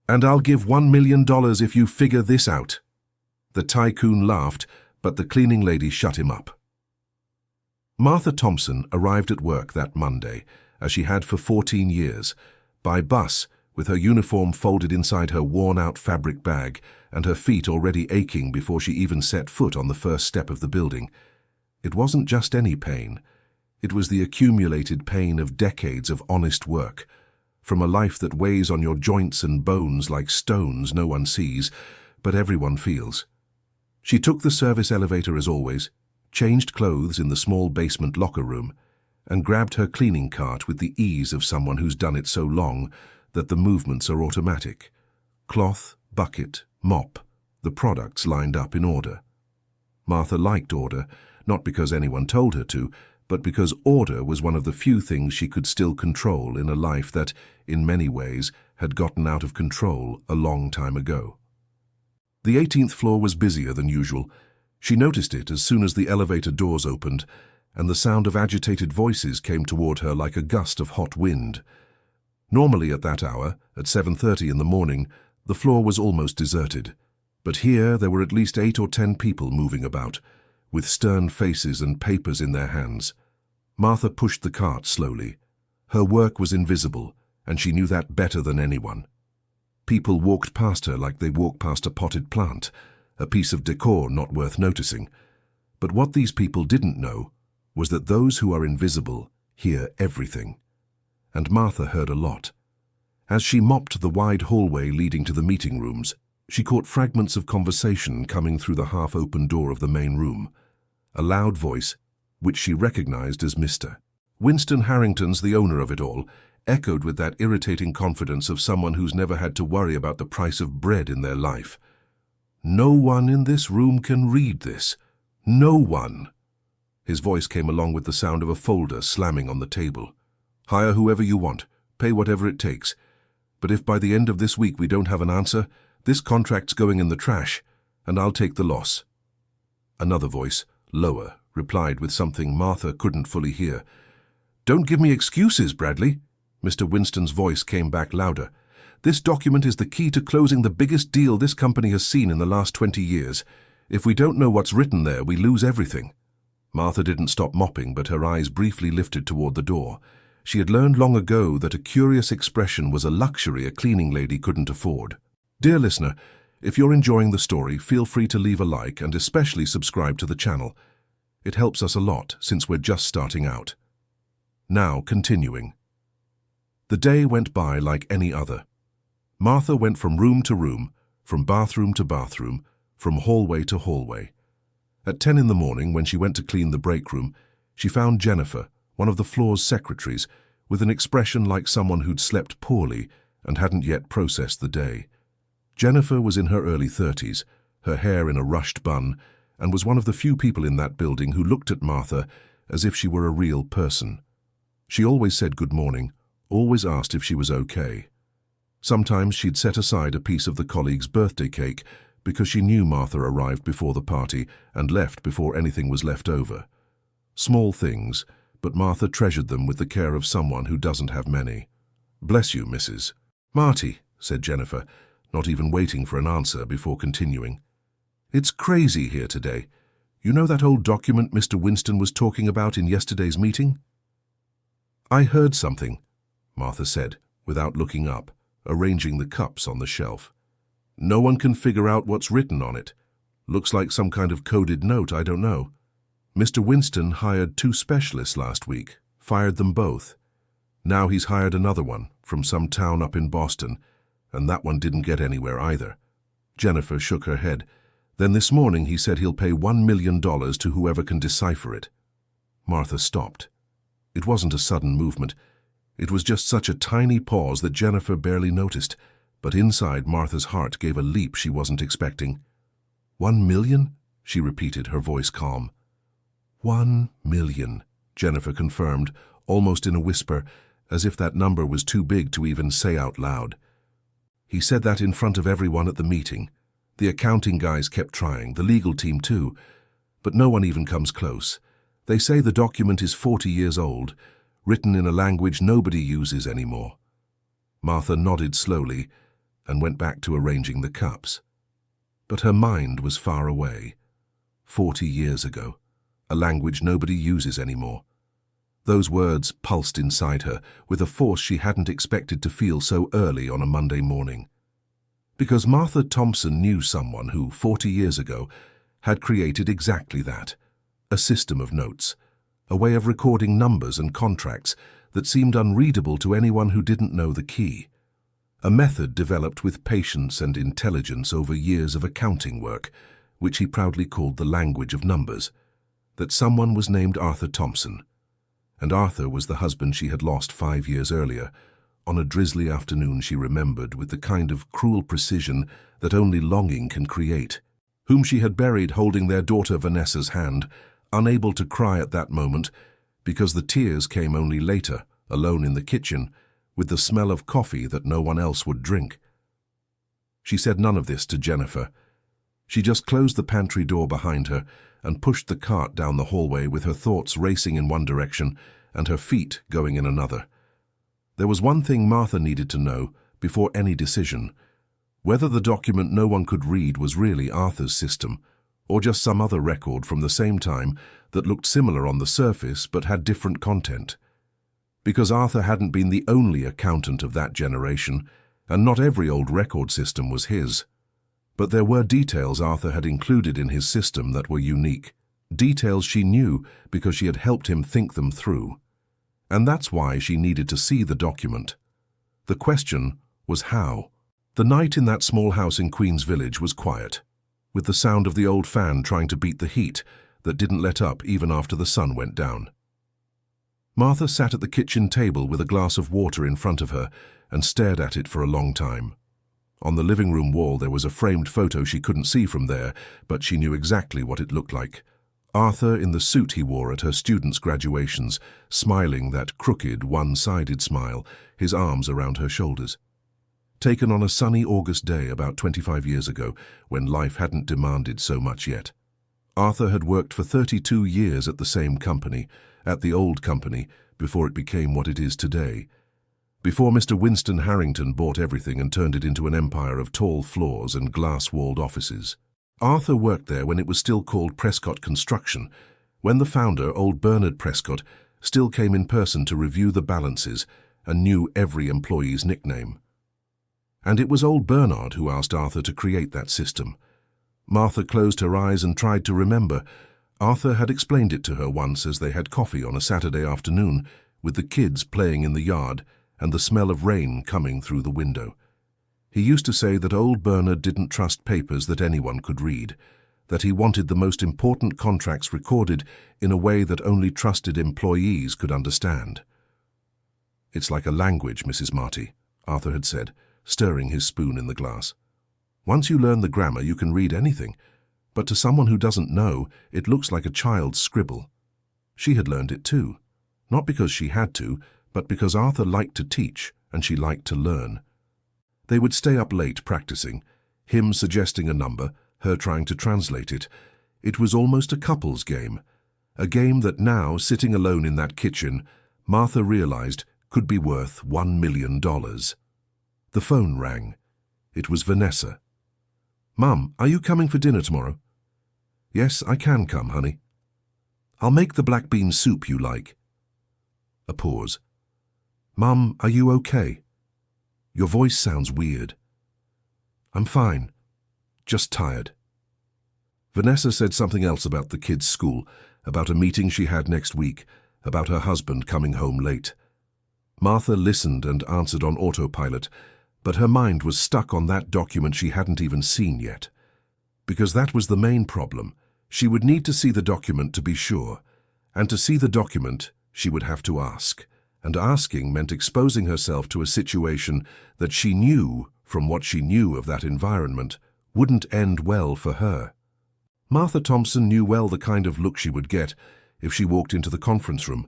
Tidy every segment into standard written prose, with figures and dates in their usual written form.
"And I'll give $1 million if you figure this out." The Tycoon laughed, but the cleaning lady shut him up. Martha Thompson arrived at work that Monday, as she had for 14 years, by bus, with her uniform folded inside her worn-out fabric bag and her feet already aching before she even set foot on the first step of the building. It wasn't just any pain. It was the accumulated pain of decades of honest work, from a life that weighs on your joints and bones like stones no one sees, but everyone feels. She took the service elevator as always, changed clothes in the small basement locker room, and grabbed her cleaning cart with the ease of someone who's done it so long that the movements are automatic. Cloth, bucket, mop, the products lined up in order. Martha liked order, not because anyone told her to, but because order was one of the few things she could still control in a life that, in many ways, had gotten out of control a long time ago. The 18th floor was busier than usual. She noticed it as soon as the elevator doors opened, and the sound of agitated voices came toward her like a gust of hot wind. Normally at that hour, at 7:30 in the morning, the floor was almost deserted. But here there were at least 8 or 10 people moving about, with stern faces and papers in their hands. Martha pushed the cart slowly. Her work was invisible, and she knew that better than anyone. People walked past her like they walk past a potted plant, a piece of decor not worth noticing. But what these people didn't know was that those who are invisible hear everything. And Martha heard a lot. As she mopped the wide hallway leading to the meeting rooms, she caught fragments of conversation coming through the half-open door of the main room. A loud voice, which she recognized as Mr. Winston Harrington's, the owner of it all, echoed with that irritating confidence of someone who's never had to worry about the price of bread in their life. "No one in this room can read this. No one." His voice came along with the sound of a folder slamming on the table. "Hire whoever you want. Pay whatever it takes. But if by the end of this week we don't have an answer, this contract's going in the trash, and I'll take the loss." Another voice, lower, replied with something Martha couldn't fully hear. "Don't give me excuses, Bradley." Mr. Winston's voice came back louder. "This document is the key to closing the biggest deal this company has seen in the last 20 years. If we don't know what's written there, we lose everything." Martha didn't stop mopping, but her eyes briefly lifted toward the door. She had learned long ago that a curious expression was a luxury a cleaning lady couldn't afford. Dear listener, if you're enjoying the story, feel free to leave a like and especially subscribe to the channel. It helps us a lot since we're just starting out. Now, continuing. The day went by like any other. Martha went from room to room, from bathroom to bathroom, from hallway to hallway. At 10 in the morning, when she went to clean the break room, she found Jennifer, one of the floor's secretaries, with an expression like someone who'd slept poorly and hadn't yet processed the day. Jennifer was in her early 30s, her hair in a rushed bun, and was one of the few people in that building who looked at Martha as if she were a real person. She always said good morning, always asked if she was okay. Sometimes she'd set aside a piece of the colleague's birthday cake because she knew Martha arrived before the party and left before anything was left over. Small things, but Martha treasured them with the care of someone who doesn't have many. "Bless you, Mrs. Marty," said Jennifer, not even waiting for an answer before continuing. "It's crazy here today. You know that old document Mr. Winston was talking about in yesterday's meeting?" "I heard something," Martha said, without looking up, arranging the cups on the shelf. "No one can figure out what's written on it. Looks like some kind of coded note, I don't know. Mr. Winston hired 2 specialists last week, fired them both. Now he's hired another one from some town up in Boston, and that one didn't get anywhere either." Jennifer shook her head. "Then this morning he said he'll pay $1 million to whoever can decipher it." Martha stopped. It wasn't a sudden movement. It was just such a tiny pause that Jennifer barely noticed, but inside Martha's heart gave a leap she wasn't expecting. "$1 million?" she repeated, her voice calm. $1 million, Jennifer confirmed, almost in a whisper, as if that number was too big to even say out loud. "He said that in front of everyone at the meeting. The accounting guys kept trying, the legal team too, but no one even comes close. They say the document is 40 years old, written in a language nobody uses anymore." Martha nodded slowly, and went back to arranging the cups. But her mind was far away. 40 years ago, a language nobody uses anymore. Those words pulsed inside her with a force she hadn't expected to feel so early on a Monday morning. Because Martha Thompson knew someone who, 40 years ago, had created exactly that, a system of notes, a way of recording numbers and contracts that seemed unreadable to anyone who didn't know the key. A method developed with patience and intelligence over years of accounting work, which he proudly called the language of numbers, that someone was named Arthur Thompson. And Arthur was the husband she had lost 5 years earlier, on a drizzly afternoon she remembered with the kind of cruel precision that only longing can create, whom she had buried holding their daughter Vanessa's hand, unable to cry at that moment because the tears came only later, alone in the kitchen, with the smell of coffee that no one else would drink. She said none of this to Jennifer. She just closed the pantry door behind her and pushed the cart down the hallway with her thoughts racing in one direction and her feet going in another. There was one thing Martha needed to know before any decision: whether the document no one could read was really Arthur's system, or just some other record from the same time that looked similar on the surface but had different content. Because Arthur hadn't been the only accountant of that generation, and not every old record system was his. But there were details Arthur had included in his system that were unique, details she knew because she had helped him think them through. And that's why she needed to see the document. The question was how. The night in that small house in Queen's Village was quiet, with the sound of the old fan trying to beat the heat that didn't let up even after the sun went down. Martha sat at the kitchen table with a glass of water in front of her and stared at it for a long time. On the living room wall there was a framed photo she couldn't see from there, but she knew exactly what it looked like. Arthur in the suit he wore at her students' graduations, smiling that crooked, one-sided smile, his arms around her shoulders. Taken on a sunny August day about 25 years ago, when life hadn't demanded so much yet. Arthur had worked for 32 years at the same company, at the old company, before it became what it is today. Before Mr. Winston Harrington bought everything and turned it into an empire of tall floors and glass-walled offices. Arthur worked there when it was still called Prescott Construction, when the founder, old Bernard Prescott, still came in person to review the balances and knew every employee's nickname. And it was old Bernard who asked Arthur to create that system. Martha closed her eyes and tried to remember. Arthur had explained it to her once as they had coffee on a Saturday afternoon, with the kids playing in the yard and the smell of rain coming through the window. He used to say that old Bernard didn't trust papers that anyone could read, that he wanted the most important contracts recorded in a way that only trusted employees could understand. "It's like a language, Mrs. Marty," Arthur had said, stirring his spoon in the glass. "Once you learn the grammar, you can read anything, but to someone who doesn't know, it looks like a child's scribble." She had learned it too, not because she had to, but because Arthur liked to teach and she liked to learn. They would stay up late practicing, him suggesting a number, her trying to translate it. It was almost a couple's game, a game that now, sitting alone in that kitchen, Martha realized could be worth $1 million. The phone rang. It was Vanessa. "Mum, are you coming for dinner tomorrow?" "Yes, I can come, honey." "I'll make the black bean soup you like." A pause. "Mum, are you okay? Your voice sounds weird." "I'm fine. Just tired." Vanessa said something else about the kids' school, about a meeting she had next week, about her husband coming home late. Martha listened and answered on autopilot, but her mind was stuck on that document she hadn't even seen yet. Because that was the main problem. She would need to see the document to be sure, and to see the document, she would have to ask. And asking meant exposing herself to a situation that she knew, from what she knew of that environment, wouldn't end well for her. Martha Thompson knew well the kind of look she would get if she walked into the conference room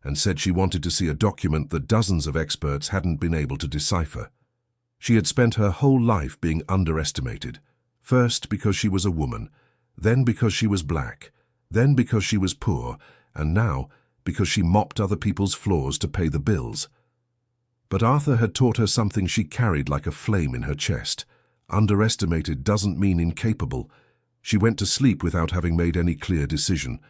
and said she wanted to see a document that dozens of experts hadn't been able to decipher. She had spent her whole life being underestimated, first because she was a woman, then because she was black, then because she was poor, and now because she mopped other people's floors to pay the bills. But Arthur had taught her something she carried like a flame in her chest. Underestimated doesn't mean incapable. She went to sleep without having made any clear decision.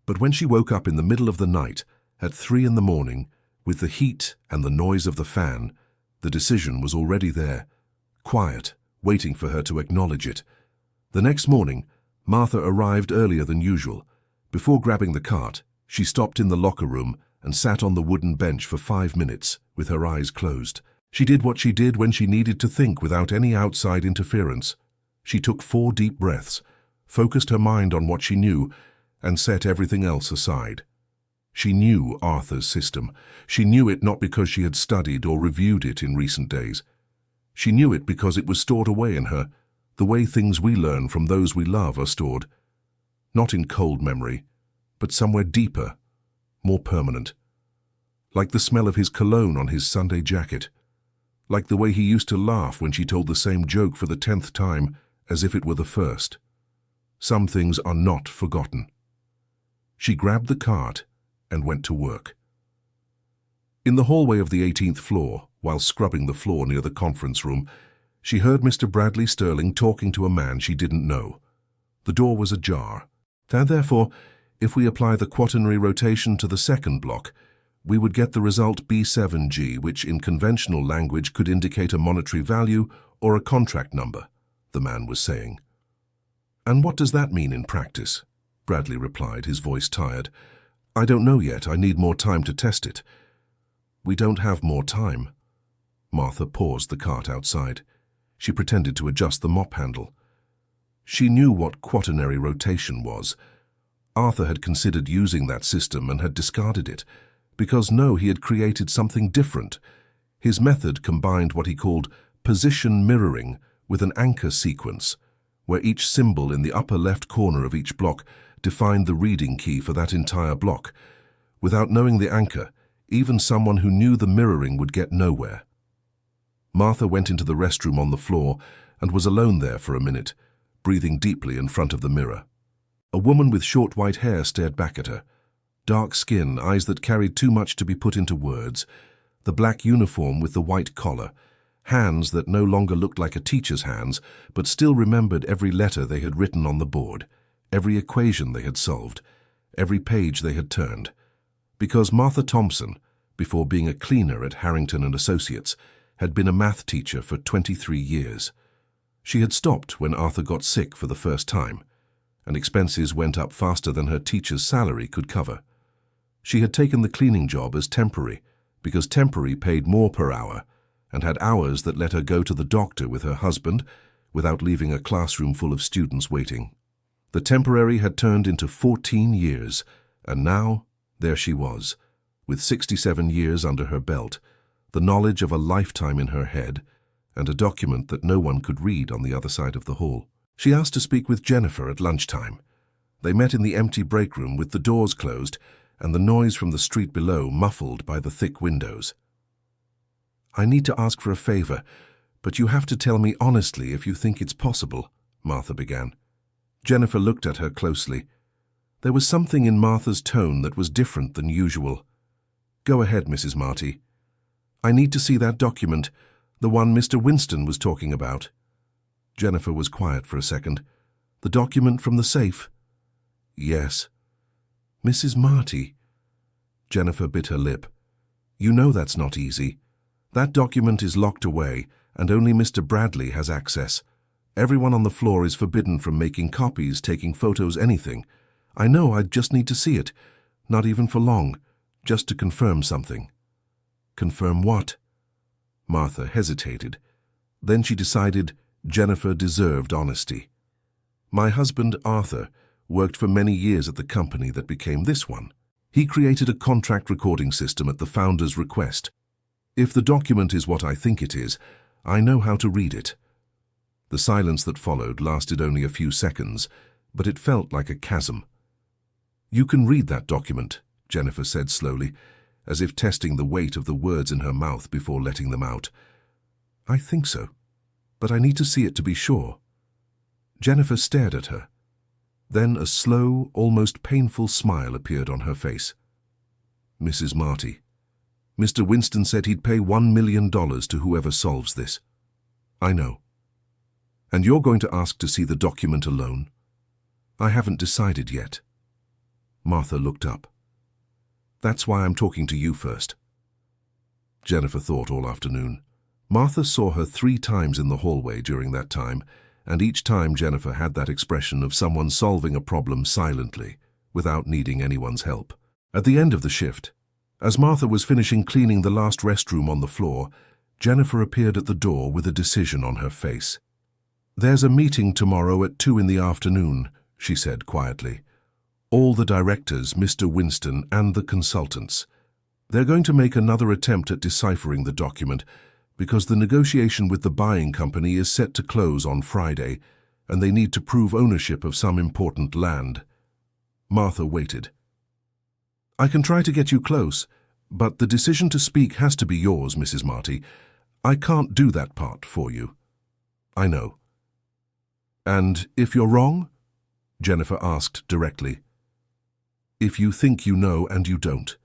But when she woke up in the middle of the night, at 3 a.m, with the heat and the noise of the fan, the decision was already there, quiet, waiting for her to acknowledge it. The next morning, Martha arrived earlier than usual. Before grabbing the cart, she stopped in the locker room and sat on the wooden bench for 5 minutes, with her eyes closed. She did what she did when she needed to think without any outside interference. She took 4 deep breaths, focused her mind on what she knew, and set everything else aside. She knew Arthur's system. She knew it not because she had studied or reviewed it in recent days. She knew it because it was stored away in her, the way things we learn from those we love are stored. Not in cold memory, but somewhere deeper, more permanent. Like the smell of his cologne on his Sunday jacket. Like the way he used to laugh when she told the same joke for the 10th time, as if it were the first. Some things are not forgotten. She grabbed the cart and went to work. In the hallway of the 18th floor, while scrubbing the floor near the conference room, she heard Mr. Bradley Sterling talking to a man she didn't know. The door was ajar. And therefore, if we apply the quaternary rotation to the second block, we would get the result B7G, which in conventional language could indicate a monetary value or a contract number, the man was saying. And what does that mean in practice? Bradley replied, his voice tired. I don't know yet. I need more time to test it. We don't have more time. Martha paused the cart outside. She pretended to adjust the mop handle. She knew what quaternary rotation was. Arthur had considered using that system and had discarded it, because he had created something different. His method combined what he called position mirroring with an anchor sequence, where each symbol in the upper left corner of each block defined the reading key for that entire block. Without knowing the anchor, even someone who knew the mirroring would get nowhere. Martha went into the restroom on the floor and was alone there for a minute, breathing deeply in front of the mirror. A woman with short white hair stared back at her. Dark skin, eyes that carried too much to be put into words, the black uniform with the white collar, hands that no longer looked like a teacher's hands, but still remembered every letter they had written on the board, every equation they had solved, every page they had turned. Because Martha Thompson, before being a cleaner at Harrington and Associates, had been a math teacher for 23 years. She had stopped when Arthur got sick for the first time, and expenses went up faster than her teacher's salary could cover. She had taken the cleaning job as temporary, because temporary paid more per hour, and had hours that let her go to the doctor with her husband without leaving a classroom full of students waiting. The temporary had turned into 14 years, and now there she was, with 67 years under her belt, the knowledge of a lifetime in her head, and a document that no one could read on the other side of the hall. She asked to speak with Jennifer at lunchtime. They met in the empty break room with the doors closed and the noise from the street below muffled by the thick windows. I need to ask for a favor, but you have to tell me honestly if you think it's possible, Martha began. Jennifer looked at her closely. There was something in Martha's tone that was different than usual. Go ahead, Mrs. Marty. I need to see that document, the one Mr. Winston was talking about. Jennifer was quiet for a second. The document from the safe? Yes. Mrs. Marty. Jennifer bit her lip. You know that's not easy. That document is locked away, and only Mr. Bradley has access. Everyone on the floor is forbidden from making copies, taking photos, anything. I know, I just need to see it. Not even for long. Just to confirm something. Confirm what? Martha hesitated. Then she decided Jennifer deserved honesty. My husband, Arthur, worked for many years at the company that became this one. He created a contract recording system at the founder's request. If the document is what I think it is, I know how to read it. The silence that followed lasted only a few seconds, but it felt like a chasm. You can read that document, Jennifer said slowly, as if testing the weight of the words in her mouth before letting them out. I think so, but I need to see it to be sure. Jennifer stared at her. Then a slow, almost painful smile appeared on her face. Mrs. Marty, Mr. Winston said he'd pay $1 million to whoever solves this. I know. And you're going to ask to see the document alone? I haven't decided yet. Martha looked up. That's why I'm talking to you first. Jennifer thought all afternoon. Martha saw her 3 times in the hallway during that time, and each time Jennifer had that expression of someone solving a problem silently, without needing anyone's help. At the end of the shift, as Martha was finishing cleaning the last restroom on the floor, Jennifer appeared at the door with a decision on her face. There's a meeting tomorrow at 2 in the afternoon, she said quietly. All the directors, Mr. Winston, and the consultants. They're going to make another attempt at deciphering the document because the negotiation with the buying company is set to close on Friday, and they need to prove ownership of some important land. Martha waited. I can try to get you close, but the decision to speak has to be yours, Mrs. Marty. I can't do that part for you. I know. And if you're wrong? Jennifer asked directly. If you think you know and you don't.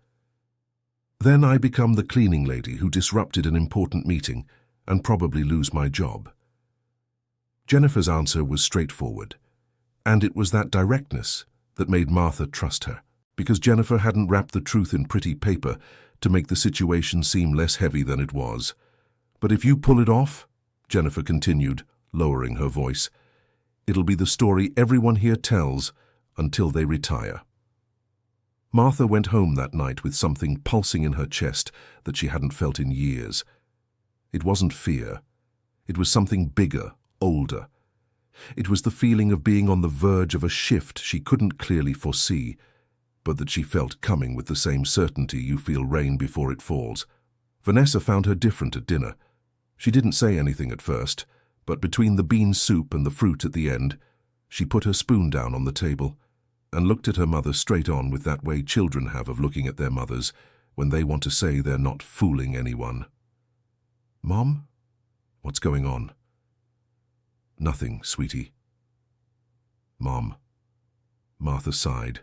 Then I become the cleaning lady who disrupted an important meeting and probably lose my job. Jennifer's answer was straightforward, and it was that directness that made Martha trust her, because Jennifer hadn't wrapped the truth in pretty paper to make the situation seem less heavy than it was. But if you pull it off, Jennifer continued, lowering her voice, it'll be the story everyone here tells until they retire. Martha went home that night with something pulsing in her chest that she hadn't felt in years. It wasn't fear. It was something bigger, older. It was the feeling of being on the verge of a shift she couldn't clearly foresee, but that she felt coming with the same certainty you feel rain before it falls. Vanessa found her different at dinner. She didn't say anything at first, but between the bean soup and the fruit at the end, she put her spoon down on the table and looked at her mother straight on with that way children have of looking at their mothers when they want to say they're not fooling anyone. Mom? What's going on? Nothing, sweetie. Mom. Martha sighed.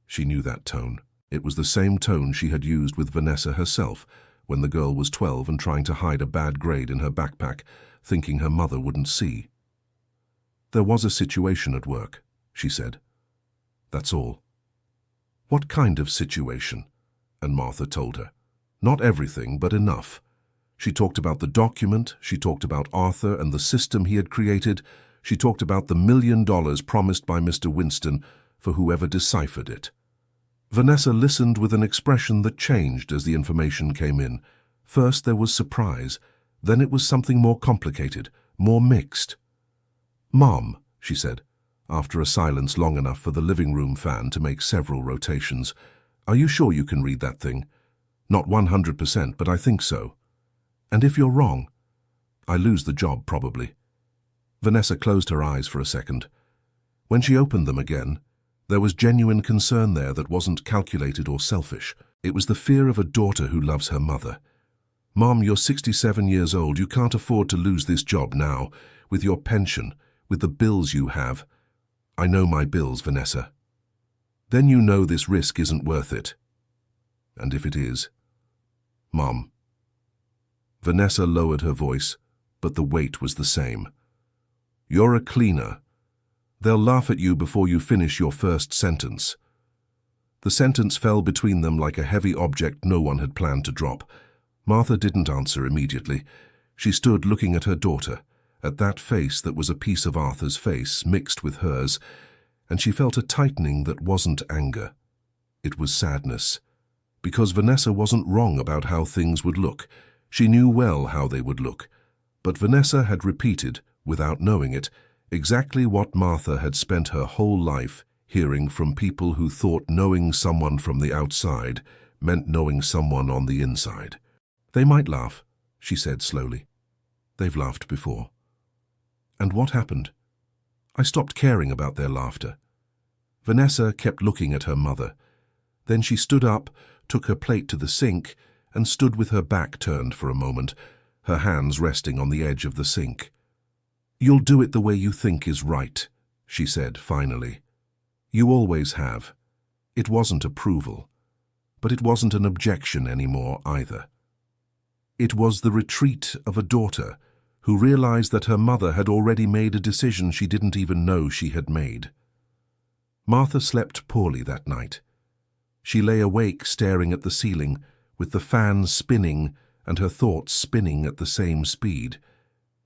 She knew that tone. It was the same tone she had used with Vanessa herself when the girl was 12 and trying to hide a bad grade in her backpack, thinking her mother wouldn't see. There was a situation at work, she said. That's all. What kind of situation? And Martha told her. Not everything, but enough. She talked about the document, she talked about Arthur and the system he had created, she talked about the $1 million promised by Mr. Winston for whoever deciphered it. Vanessa listened with an expression that changed as the information came in. First there was surprise, then it was something more complicated, more mixed. Mom, she said, after a silence long enough for the living room fan to make several rotations, are you sure you can read that thing? Not 100%, but I think so. And if you're wrong, I lose the job probably. Vanessa closed her eyes for a second. When she opened them again, there was genuine concern there that wasn't calculated or selfish. It was the fear of a daughter who loves her mother. Mom, you're 67 years old. You can't afford to lose this job now, with your pension, with the bills you have. I know my bills, Vanessa. Then you know this risk isn't worth it. And if it is, Mom. Vanessa lowered her voice, but the weight was the same. You're a cleaner. They'll laugh at you before you finish your first sentence. The sentence fell between them like a heavy object no one had planned to drop. Martha didn't answer immediately. She stood looking at her daughter, at that face that was a piece of Arthur's face mixed with hers, and she felt a tightening that wasn't anger. It was sadness. Because Vanessa wasn't wrong about how things would look. She knew well how they would look. But Vanessa had repeated, without knowing it, exactly what Martha had spent her whole life hearing from people who thought knowing someone from the outside meant knowing someone on the inside. They might laugh, she said slowly. They've laughed before. And what happened? I stopped caring about their laughter. Vanessa kept looking at her mother. Then she stood up, took her plate to the sink, and stood with her back turned for a moment, her hands resting on the edge of the sink. You'll do it the way you think is right, she said finally. You always have. It wasn't approval, but it wasn't an objection anymore either. It was the retreat of a daughter who realized that her mother had already made a decision she didn't even know she had made. Martha slept poorly that night. She lay awake staring at the ceiling, with the fan spinning and her thoughts spinning at the same speed.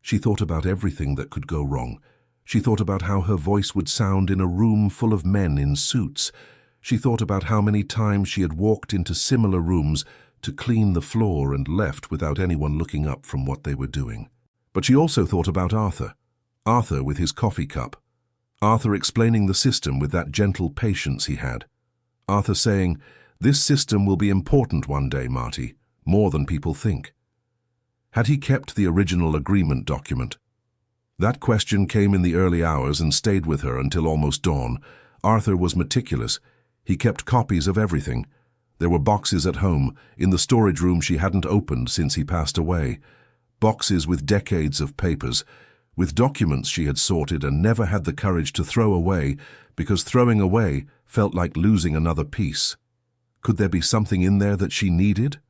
She thought about everything that could go wrong. She thought about how her voice would sound in a room full of men in suits. She thought about how many times she had walked into similar rooms to clean the floor and left without anyone looking up from what they were doing. But she also thought about Arthur. Arthur with his coffee cup. Arthur explaining the system with that gentle patience he had. Arthur saying, "This system will be important one day, Marty, more than people think." Had he kept the original agreement document? That question came in the early hours and stayed with her until almost dawn. Arthur was meticulous. He kept copies of everything. There were boxes at home, in the storage room she hadn't opened since he passed away. Boxes with decades of papers, with documents she had sorted and never had the courage to throw away, because throwing away felt like losing another piece. Could there be something in there that she needed?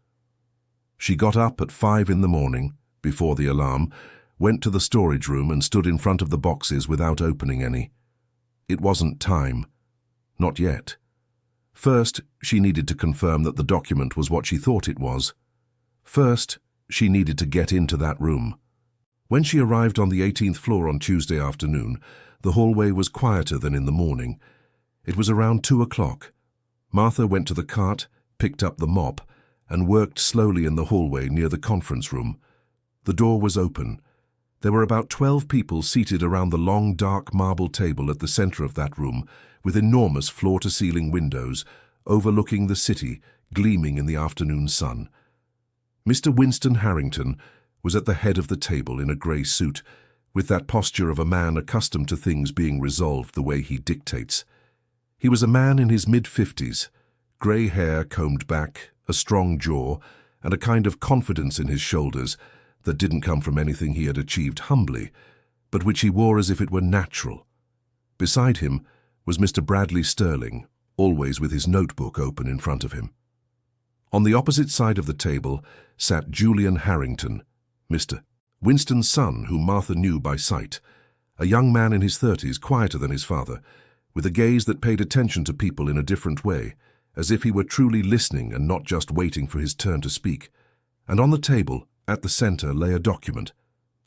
She got up at 5 in the morning, before the alarm, went to the storage room and stood in front of the boxes without opening any. It wasn't time. Not yet. First, she needed to confirm that the document was what she thought it was. First, she needed to get into that room. When she arrived on the 18th floor on Tuesday afternoon, the hallway was quieter than in the morning. It was around 2 o'clock. Martha went to the cart, picked up the mop, and worked slowly in the hallway near the conference room. The door was open. There were about 12 people seated around the long, dark marble table at the center of that room, with enormous floor-to-ceiling windows overlooking the city, gleaming in the afternoon sun. Mr. Winston Harrington was at the head of the table in a grey suit, with that posture of a man accustomed to things being resolved the way he dictates. He was a man in his mid-50s, grey hair combed back, a strong jaw, and a kind of confidence in his shoulders that didn't come from anything he had achieved humbly, but which he wore as if it were natural. Beside him was Mr. Bradley Sterling, always with his notebook open in front of him. On the opposite side of the table sat Julian Harrington, Mr. Winston's son, whom Martha knew by sight, a young man in his 30s, quieter than his father, with a gaze that paid attention to people in a different way, as if he were truly listening and not just waiting for his turn to speak. And on the table, at the center, lay a document,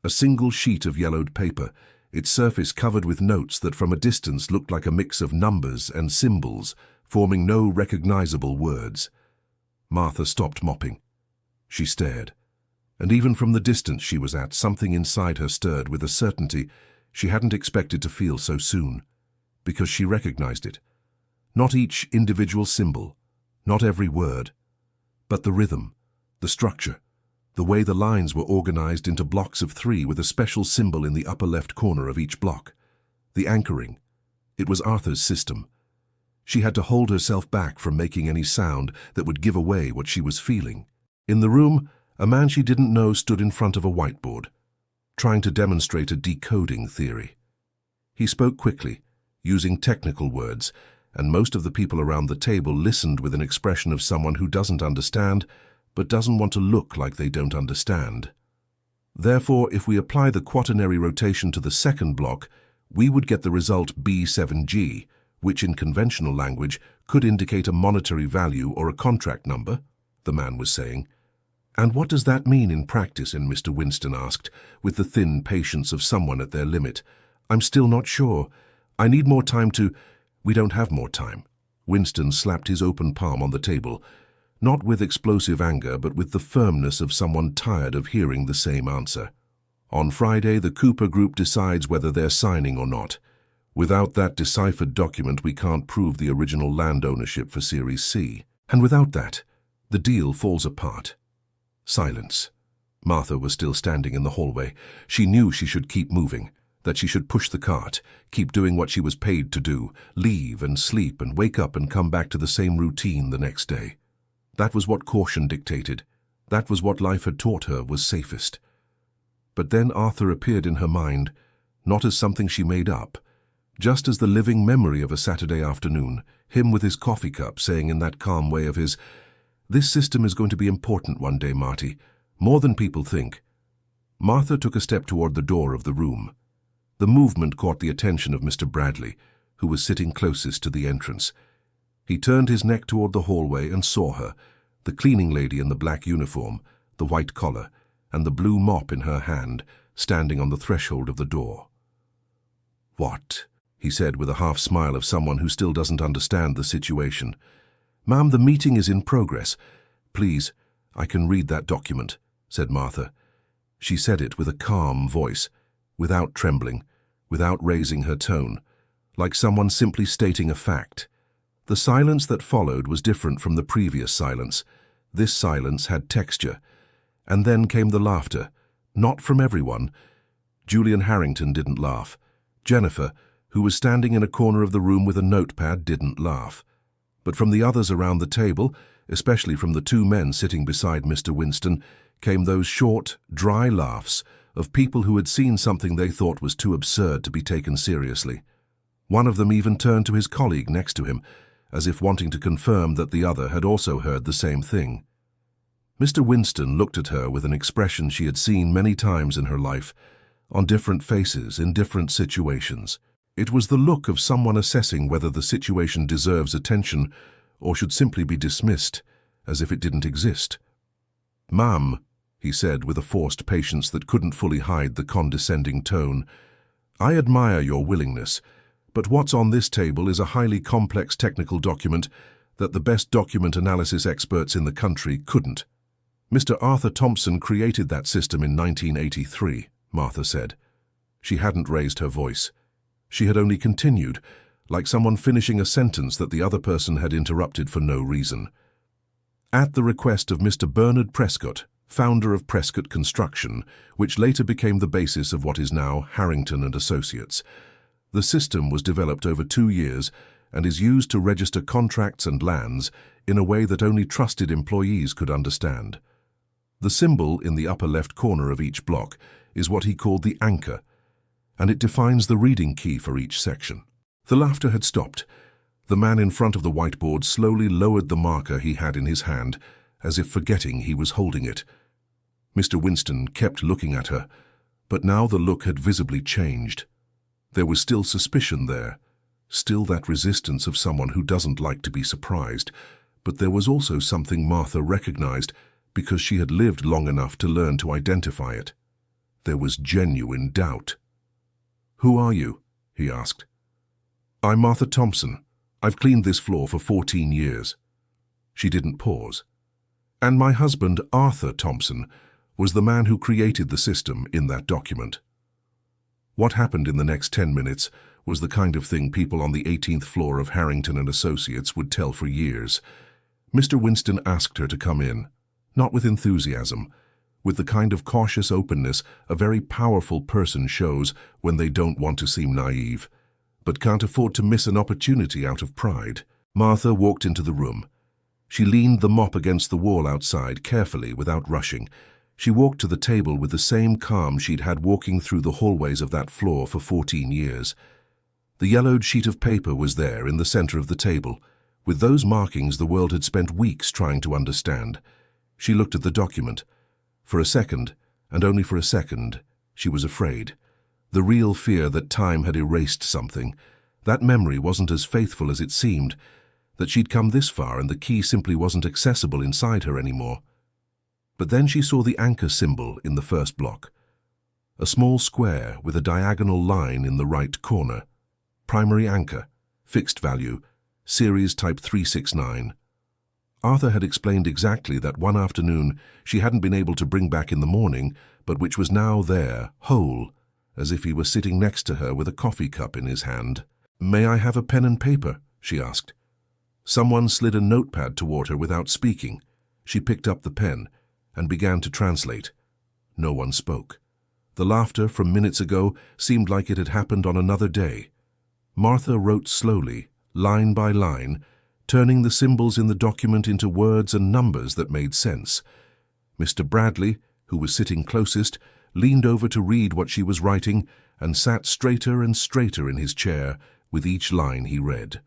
a single sheet of yellowed paper, its surface covered with notes that from a distance looked like a mix of numbers and symbols, forming no recognizable words. Martha stopped mopping. She stared, and even from the distance she was at, something inside her stirred with a certainty she hadn't expected to feel so soon, because she recognized it. Not each individual symbol, not every word, but the rhythm, the structure, the way the lines were organized into blocks of 3 with a special symbol in the upper left corner of each block. The anchoring. It was Arthur's system. She had to hold herself back from making any sound that would give away what she was feeling. In the room, a man she didn't know stood in front of a whiteboard, trying to demonstrate a decoding theory. He spoke quickly, using technical words, and most of the people around the table listened with an expression of someone who doesn't understand, but doesn't want to look like they don't understand. Therefore, if we apply the quaternary rotation to the second block, we would get the result B7G, which in conventional language could indicate a monetary value or a contract number, the man was saying. And what does that mean in practice? And Mr. Winston asked, with the thin patience of someone at their limit. I'm still not sure. I need more time to... We don't have more time. Winston slapped his open palm on the table, not with explosive anger, but with the firmness of someone tired of hearing the same answer. On Friday, the Cooper Group decides whether they're signing or not. Without that deciphered document, we can't prove the original land ownership for Series C. And without that, the deal falls apart. Silence. Martha was still standing in the hallway. She knew she should keep moving, that she should push the cart, keep doing what she was paid to do, leave and sleep and wake up and come back to the same routine the next day. That was what caution dictated. That was what life had taught her was safest. But then Arthur appeared in her mind, not as something she made up, just as the living memory of a Saturday afternoon, him with his coffee cup saying in that calm way of his, "This system is going to be important one day, Marty, More than people think. Martha took a step toward the door of the room. The movement caught the attention of Mr. Bradley, who was sitting closest to the entrance. He turned his neck toward the hallway and saw her, the cleaning lady in the black uniform, the white collar, and the blue mop in her hand, standing on the threshold of the door. "What?" he said with a half-smile of someone who still doesn't understand the situation. "Ma'am, the meeting is in progress. Please, I can read that document," said Martha. She said it with a calm voice, without trembling, without raising her tone, like someone simply stating a fact. The silence that followed was different from the previous silence. This silence had texture. And then came the laughter, not from everyone. Julian Harrington didn't laugh. Jennifer, who was standing in a corner of the room with a notepad, didn't laugh. But from the others around the table, especially from the two men sitting beside Mr. Winston, came those short, dry laughs of people who had seen something they thought was too absurd to be taken seriously. One of them even turned to his colleague next to him, as if wanting to confirm that the other had also heard the same thing. Mr. Winston looked at her with an expression she had seen many times in her life, on different faces in different situations. It was the look of someone assessing whether the situation deserves attention or should simply be dismissed, as if it didn't exist. "Ma'am," he said with a forced patience that couldn't fully hide the condescending tone, "I admire your willingness, but what's on this table is a highly complex technical document that the best document analysis experts in the country couldn't." "Mr. Arthur Thompson created that system in 1983, Martha said. She hadn't raised her voice. She had only continued, like someone finishing a sentence that the other person had interrupted for no reason. "At the request of Mr. Bernard Prescott, founder of Prescott Construction, which later became the basis of what is now Harrington and Associates. The system was developed over 2 years and is used to register contracts and lands in a way that only trusted employees could understand. The symbol in the upper left corner of each block is what he called the anchor, and it defines the reading key for each section." The laughter had stopped. The man in front of the whiteboard slowly lowered the marker he had in his hand, as if forgetting he was holding it. Mr. Winston kept looking at her, but now the look had visibly changed. There was still suspicion there, still that resistance of someone who doesn't like to be surprised, but there was also something Martha recognized because she had lived long enough to learn to identify it. There was genuine doubt. "Who are you?" he asked. "I'm Martha Thompson. I've cleaned this floor for 14 years. She didn't pause. "And my husband, Arthur Thompson, was the man who created the system in that document." What happened in the next 10 minutes was the kind of thing people on the 18th floor of Harrington and Associates would tell for years. Mr. Winston asked her to come in, not with enthusiasm, with the kind of cautious openness a very powerful person shows when they don't want to seem naive, but can't afford to miss an opportunity out of pride. Martha walked into the room. She leaned the mop against the wall outside carefully without rushing. She walked to the table with the same calm she'd had walking through the hallways of that floor for 14 years. The yellowed sheet of paper was there in the center of the table. With those markings the world had spent weeks trying to understand. She looked at the document. For a second, and only for a second, she was afraid. The real fear that time had erased something. That memory wasn't as faithful as it seemed, that she'd come this far and the key simply wasn't accessible inside her anymore. But then she saw the anchor symbol in the first block. A small square with a diagonal line in the right corner. Primary anchor, fixed value, series type 369. Arthur had explained exactly that one afternoon she hadn't been able to bring back in the morning, but which was now there, whole, as if he were sitting next to her with a coffee cup in his hand. "May I have a pen and paper?" she asked. Someone slid a notepad toward her without speaking. She picked up the pen and began to translate. No one spoke. The laughter from minutes ago seemed like it had happened on another day. Martha wrote slowly, line by line, turning the symbols in the document into words and numbers that made sense. Mr. Bradley, who was sitting closest, leaned over to read what she was writing and sat straighter and straighter in his chair with each line he read.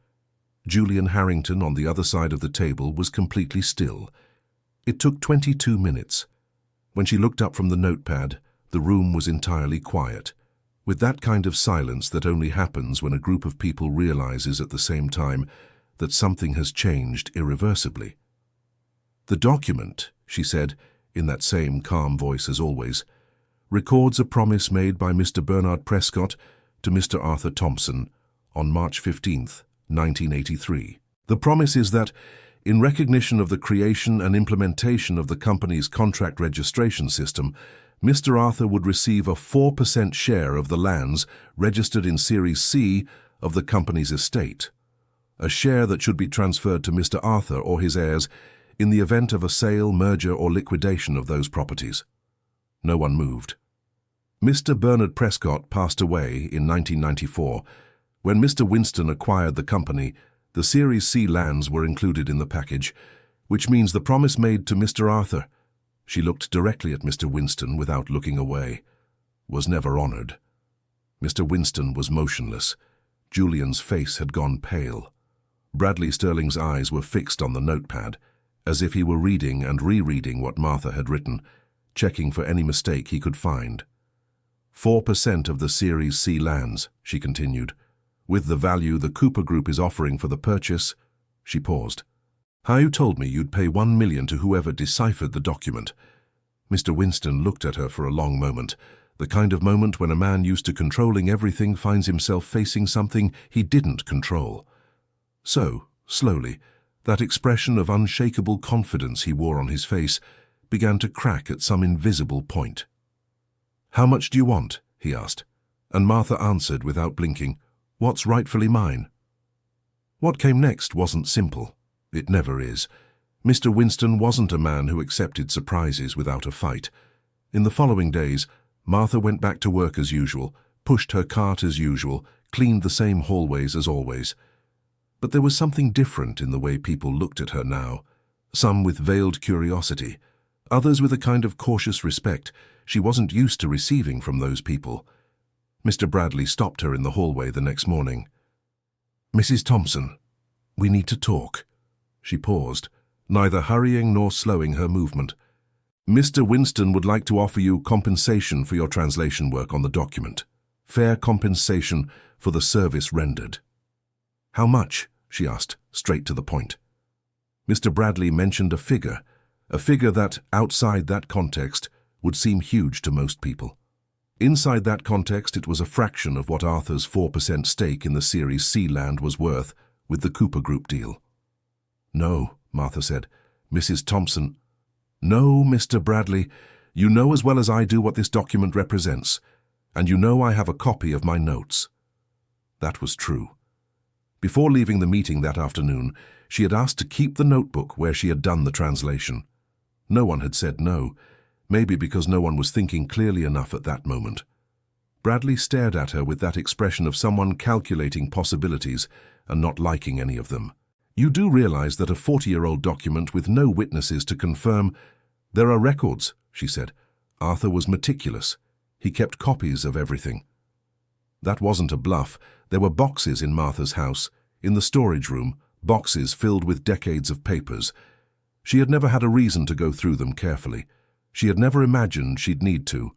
Julian Harrington on the other side of the table was completely still. It took 22 minutes. When she looked up from the notepad, the room was entirely quiet, with that kind of silence that only happens when a group of people realizes at the same time that something has changed irreversibly. "The document," she said, in that same calm voice as always, "records a promise made by Mr. Bernard Prescott to Mr. Arthur Thompson on March 15th, 1983. The promise is that, in recognition of the creation and implementation of the company's contract registration system, Mr. Arthur would receive a 4% share of the lands registered in Series C of the company's estate, a share that should be transferred to Mr. Arthur or his heirs in the event of a sale, merger, or liquidation of those properties." No one moved. Mr. Bernard Prescott passed away in 1994. When Mr. Winston acquired the company, the Series C lands were included in the package, which means the promise made to Mr. Arthur, she looked directly at Mr. Winston without looking away, was never honored. Mr. Winston was motionless. Julian's face had gone pale. Bradley Sterling's eyes were fixed on the notepad, as if he were reading and rereading what Martha had written, checking for any mistake he could find. 4% of the Series C lands, she continued, with the value the Cooper Group is offering for the purchase. She paused. "How you told me you'd pay $1 million to whoever deciphered the document." Mr. Winston looked at her for a long moment, the kind of moment when a man used to controlling everything finds himself facing something he didn't control. So, slowly, that expression of unshakable confidence he wore on his face began to crack at some invisible point. "How much do you want?" he asked, and Martha answered without blinking, "What's rightfully mine?" What came next wasn't simple. It never is. Mr. Winston wasn't a man who accepted surprises without a fight. In the following days, Martha went back to work as usual, pushed her cart as usual, cleaned the same hallways as always. But there was something different in the way people looked at her now, some with veiled curiosity, others with a kind of cautious respect she wasn't used to receiving from those people. Mr. Bradley stopped her in the hallway the next morning. "Mrs. Thompson, we need to talk." She paused, neither hurrying nor slowing her movement. "Mr. Winston would like to offer you compensation for your translation work on the document. Fair compensation for the service rendered." "How much?" she asked, straight to the point. Mr. Bradley mentioned a figure that, outside that context, would seem huge to most people. Inside that context, it was a fraction of what Arthur's 4% stake in the Series C land was worth with the Cooper Group deal. "No," Martha said. "Mrs. Thompson." "No, Mr. Bradley, you know as well as I do what this document represents, and you know I have a copy of my notes." That was true. Before leaving the meeting that afternoon, she had asked to keep the notebook where she had done the translation. No one had said no, maybe because no one was thinking clearly enough at that moment. Bradley stared at her with that expression of someone calculating possibilities and not liking any of them. "You do realize that a 40-year-old document with no witnesses to confirm—" "There are records," she said. "Arthur was meticulous. He kept copies of everything." That wasn't a bluff. There were boxes in Martha's house, in the storage room, boxes filled with decades of papers. She had never had a reason to go through them carefully. She had never imagined she'd need to.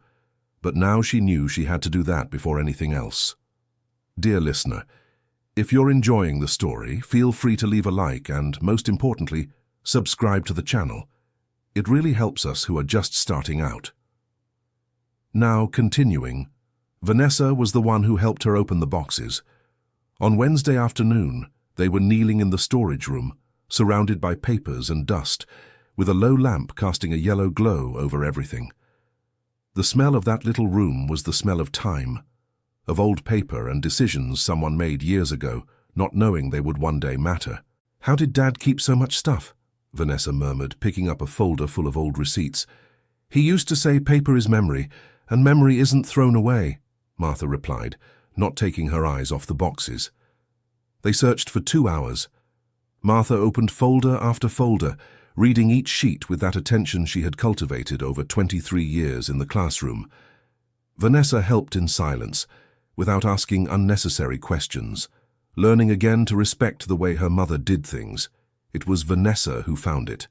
But now she knew she had to do that before anything else. Dear listener, if you're enjoying the story, feel free to leave a like and, most importantly, subscribe to the channel. It really helps us who are just starting out. Now, continuing, Vanessa was the one who helped her open the boxes. On Wednesday afternoon, they were kneeling in the storage room, surrounded by papers and dust, with a low lamp casting a yellow glow over everything. The smell of that little room was the smell of time, of old paper and decisions someone made years ago, not knowing they would one day matter. "How did Dad keep so much stuff?" Vanessa murmured, picking up a folder full of old receipts. "He used to say paper is memory, and memory isn't thrown away," Martha replied, not taking her eyes off the boxes. They searched for 2 hours. Martha opened folder after folder, reading each sheet with that attention she had cultivated over 23 years in the classroom. Vanessa helped in silence, without asking unnecessary questions, learning again to respect the way her mother did things. It was Vanessa who found it.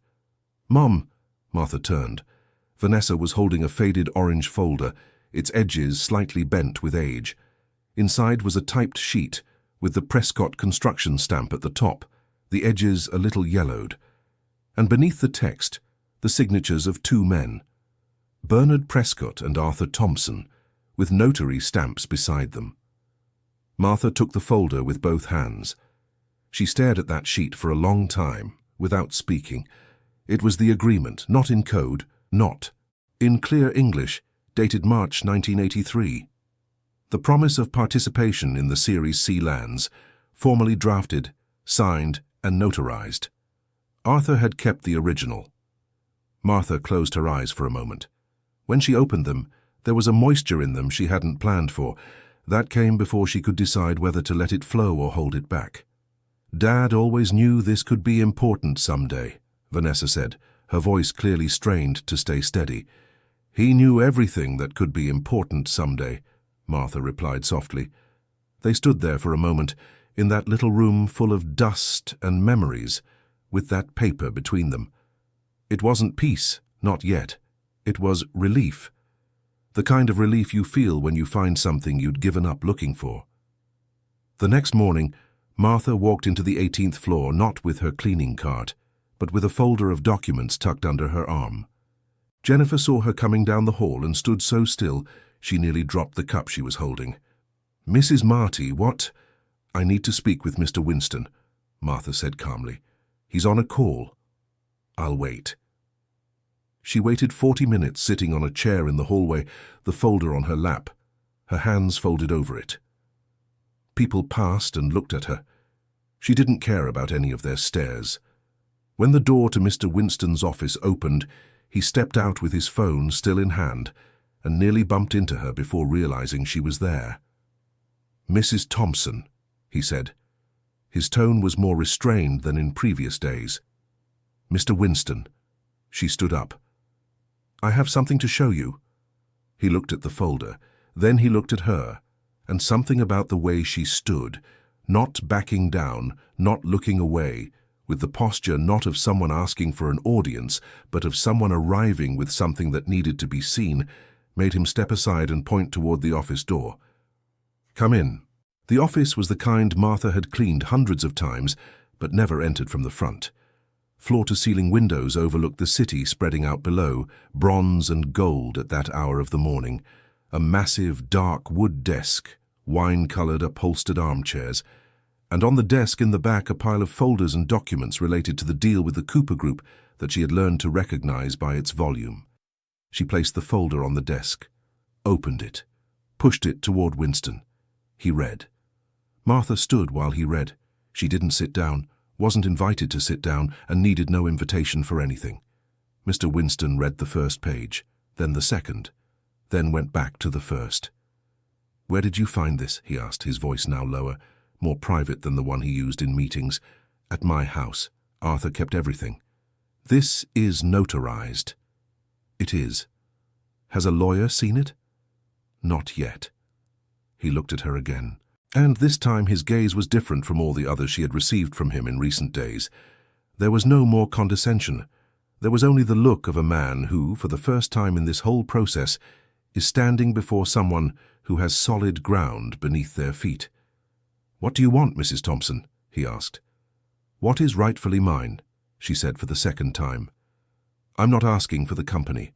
"Mom," Martha turned. Vanessa was holding a faded orange folder, its edges slightly bent with age. Inside was a typed sheet, with the Prescott construction stamp at the top, the edges a little yellowed. And beneath the text, the signatures of two men, Bernard Prescott and Arthur Thompson, with notary stamps beside them. Martha took the folder with both hands. She stared at that sheet for a long time, without speaking. It was the agreement, not in code, not in clear English, dated March 1983. The promise of participation in the Series C lands, formally drafted, signed, and notarized. Arthur had kept the original. Martha closed her eyes for a moment. When she opened them, there was a moisture in them she hadn't planned for. That came before she could decide whether to let it flow or hold it back. "Dad always knew this could be important someday," Vanessa said, her voice clearly strained to stay steady. "He knew everything that could be important someday," Martha replied softly. They stood there for a moment, in that little room full of dust and memories, with that paper between them. It wasn't peace, not yet. It was relief. The kind of relief you feel when you find something you'd given up looking for. The next morning, Martha walked into the 18th floor not with her cleaning cart, but with a folder of documents tucked under her arm. Jennifer saw her coming down the hall and stood so still she nearly dropped the cup she was holding. "Mrs. Marty, what—" "I need to speak with Mr. Winston," Martha said calmly. "He's on a call. I'll wait." She waited 40 minutes sitting on a chair in the hallway, the folder on her lap, her hands folded over it. People passed and looked at her. She didn't care about any of their stares. When the door to Mr. Winston's office opened, he stepped out with his phone still in hand and nearly bumped into her before realizing she was there. "Mrs. Thompson," he said. His tone was more restrained than in previous days. "Mr. Winston." She stood up. "I have something to show you." He looked at the folder. Then he looked at her, and something about the way she stood, not backing down, not looking away, with the posture not of someone asking for an audience, but of someone arriving with something that needed to be seen, made him step aside and point toward the office door. "Come in." The office was the kind Martha had cleaned hundreds of times, but never entered from the front. Floor-to-ceiling windows overlooked the city spreading out below, bronze and gold at that hour of the morning. A massive, dark wood desk, wine-colored upholstered armchairs, and on the desk in the back a pile of folders and documents related to the deal with the Cooper Group that she had learned to recognize by its volume. She placed the folder on the desk, opened it, pushed it toward Winston. He read. Martha stood while he read. She didn't sit down, wasn't invited to sit down, and needed no invitation for anything. Mr. Winston read the first page, then the second, then went back to the first. "Where did you find this?" he asked, his voice now lower, more private than the one he used in meetings. "At my house. Arthur kept everything." "This is notarized." "It is. Has a lawyer seen it?" "Not yet." He looked at her again. And this time his gaze was different from all the others she had received from him in recent days. There was no more condescension. There was only the look of a man who, for the first time in this whole process, is standing before someone who has solid ground beneath their feet. "What do you want, Mrs. Thompson?" he asked. "What is rightfully mine?" she said for the second time. "I'm not asking for the company.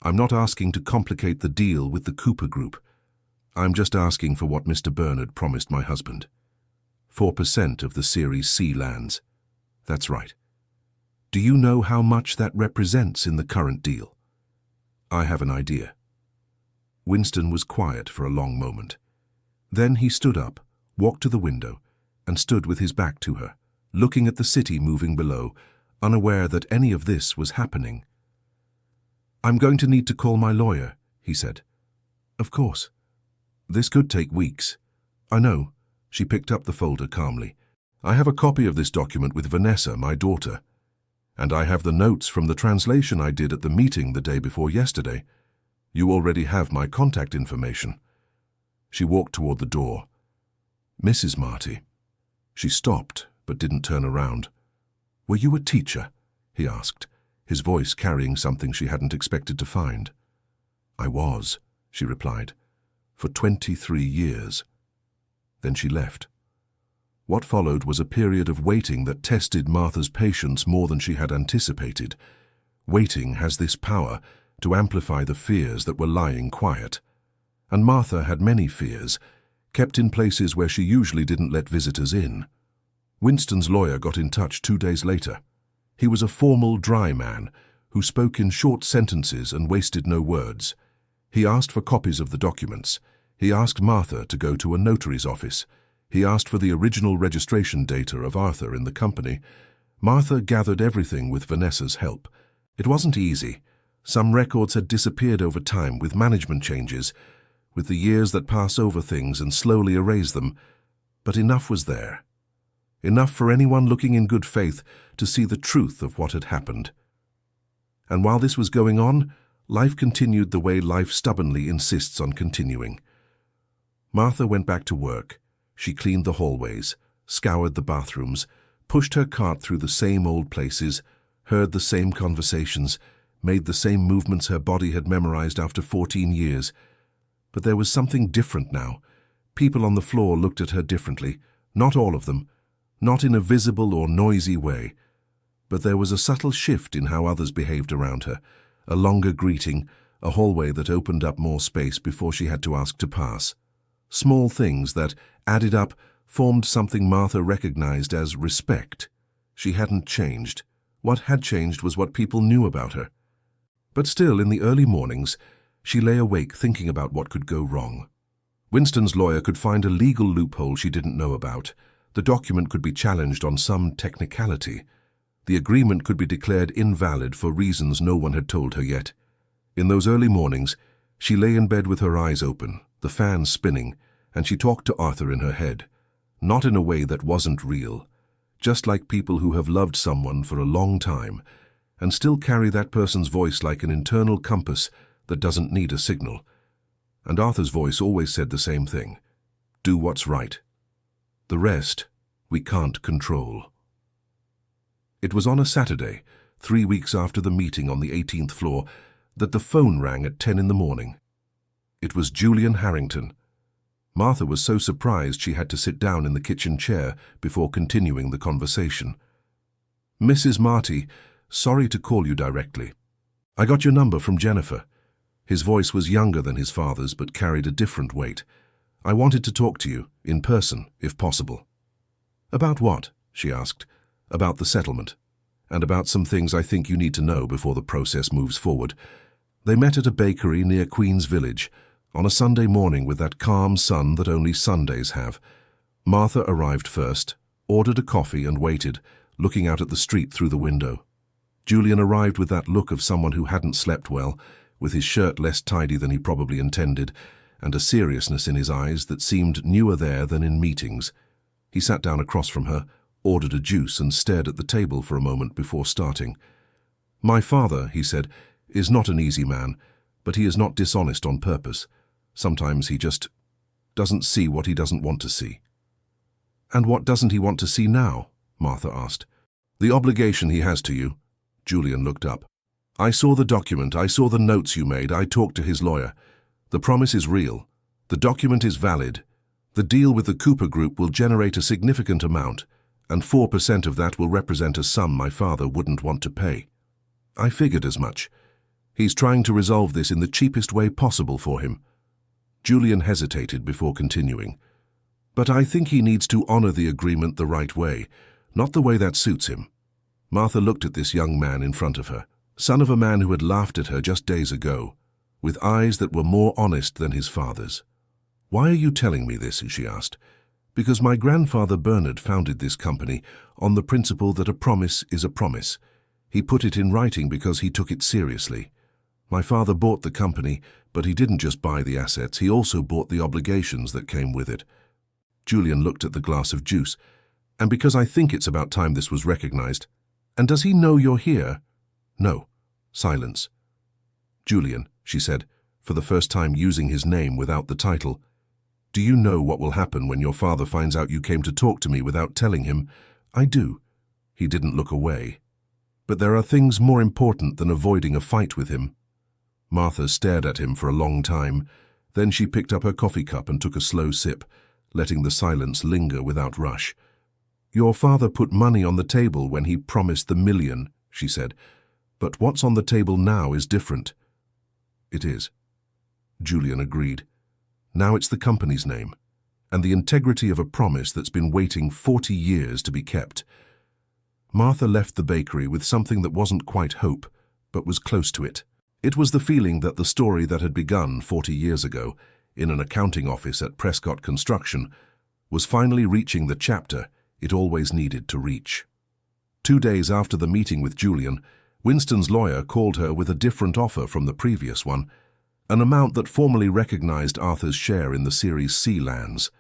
I'm not asking to complicate the deal with the Cooper Group. I'm just asking for what Mr. Bernard promised my husband. 4% of the Series C lands. That's right. Do you know how much that represents in the current deal?" "I have an idea." Winston was quiet for a long moment. Then he stood up, walked to the window, and stood with his back to her, looking at the city moving below, unaware that any of this was happening. "I'm going to need to call my lawyer," he said. "Of course. This could take weeks." "I know." She picked up the folder calmly. "I have a copy of this document with Vanessa, my daughter. And I have the notes from the translation I did at the meeting the day before yesterday. You already have my contact information." She walked toward the door. "Mrs. Marty." She stopped, but didn't turn around. "Were you a teacher?" he asked, his voice carrying something she hadn't expected to find. "I was," she replied, "for 23 years. Then she left. What followed was a period of waiting that tested Martha's patience more than she had anticipated. Waiting has this power to amplify the fears that were lying quiet. And Martha had many fears, kept in places where she usually didn't let visitors in. Winston's lawyer got in touch 2 days later. He was a formal, dry man who spoke in short sentences and wasted no words. He asked for copies of the documents. He asked Martha to go to a notary's office. He asked for the original registration data of Arthur in the company. Martha gathered everything with Vanessa's help. It wasn't easy. Some records had disappeared over time with management changes, with the years that pass over things and slowly erase them. But enough was there. Enough for anyone looking in good faith to see the truth of what had happened. And while this was going on, life continued the way life stubbornly insists on continuing. Martha went back to work. She cleaned the hallways, scoured the bathrooms, pushed her cart through the same old places, heard the same conversations, made the same movements her body had memorized after 14 years. But there was something different now. People on the floor looked at her differently, not all of them, not in a visible or noisy way. But there was a subtle shift in how others behaved around her, a longer greeting, a hallway that opened up more space before she had to ask to pass. Small things that, added up, formed something Martha recognized as respect. She hadn't changed. What had changed was what people knew about her. But still, in the early mornings, she lay awake thinking about what could go wrong. Winston's lawyer could find a legal loophole she didn't know about. The document could be challenged on some technicality. The agreement could be declared invalid for reasons no one had told her yet. In those early mornings, she lay in bed with her eyes open, the fan spinning, and she talked to Arthur in her head, not in a way that wasn't real, just like people who have loved someone for a long time and still carry that person's voice like an internal compass that doesn't need a signal. And Arthur's voice always said the same thing: do what's right. The rest, we can't control. It was on a Saturday, 3 weeks after the meeting on the 18th floor, that the phone rang at 10 in the morning. It was Julian Harrington. Martha was so surprised she had to sit down in the kitchen chair before continuing the conversation. "Mrs. Marty, sorry to call you directly. I got your number from Jennifer." His voice was younger than his father's but carried a different weight. "I wanted to talk to you, in person, if possible." "About what?" she asked. "About the settlement, and about some things I think you need to know before the process moves forward." They met at a bakery near Queen's Village, on a Sunday morning with that calm sun that only Sundays have. Martha arrived first, ordered a coffee and waited, looking out at the street through the window. Julian arrived with that look of someone who hadn't slept well, with his shirt less tidy than he probably intended, and a seriousness in his eyes that seemed newer there than in meetings. He sat down across from her, ordered a juice and stared at the table for a moment before starting. "My father," he said, "is not an easy man, but he is not dishonest on purpose. Sometimes he just doesn't see what he doesn't want to see." "And what doesn't he want to see now?" Martha asked. "The obligation he has to you." Julian looked up. "I saw the document, I saw the notes you made, I talked to his lawyer. The promise is real. The document is valid. The deal with the Cooper Group will generate a significant amount, and 4% of that will represent a sum my father wouldn't want to pay. I figured as much. He's trying to resolve this in the cheapest way possible for him." Julian hesitated before continuing. "But I think he needs to honor the agreement the right way, not the way that suits him." Martha looked at this young man in front of her, son of a man who had laughed at her just days ago, with eyes that were more honest than his father's. "Why are you telling me this?" she asked. "Because my grandfather Bernard founded this company on the principle that a promise is a promise. He put it in writing because he took it seriously. My father bought the company, but he didn't just buy the assets, he also bought the obligations that came with it." Julian looked at the glass of juice. "And because I think it's about time this was recognized. And does he know you're here?" "No." Silence. "Julian," she said, for the first time using his name without the title, "do you know what will happen when your father finds out you came to talk to me without telling him?" "I do." He didn't look away. But there are things more important than avoiding a fight with him. Martha stared at him for a long time. Then she picked up her coffee cup and took a slow sip, letting the silence linger without rush. "Your father put money on the table when he promised the $1 million," she said. "But what's on the table now is different." "It is," Julian agreed. "Now it's the company's name, and the integrity of a promise that's been waiting 40 years to be kept." Martha left the bakery with something that wasn't quite hope, but was close to it. It was the feeling that the story that had begun 40 years ago, in an accounting office at Prescott Construction, was finally reaching the chapter it always needed to reach. 2 days after the meeting with Julian, Winston's lawyer called her with a different offer from the previous one, an amount that formally recognized Arthur's share in the Series C lands.